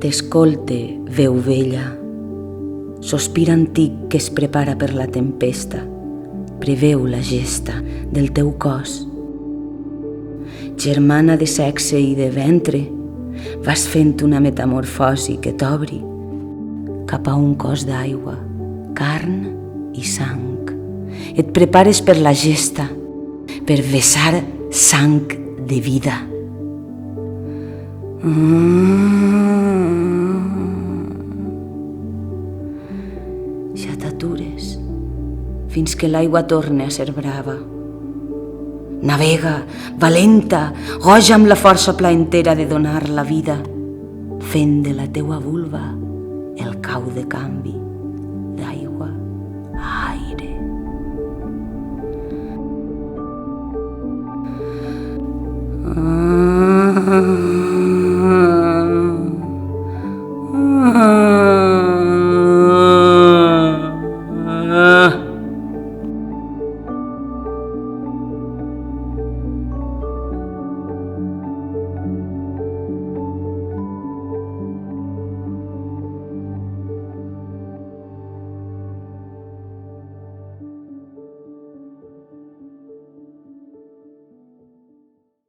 T'escolte, veu vella, sospir antic que es prepara per la tempesta, preveu la gesta del teu cos. Germana de sexe i de ventre, vas fent una metamorfosi que t'obri cap a un cos d'aigua, carn i sang. Et prepares per la gesta, per vessar sang de vida. Ja t'atures fins que l'aigua torne a ser brava. Navega, valenta, goja amb la força plaentera de donar la vida, fent de la teua vulva el cau de canvi d'aigua a aire. Ah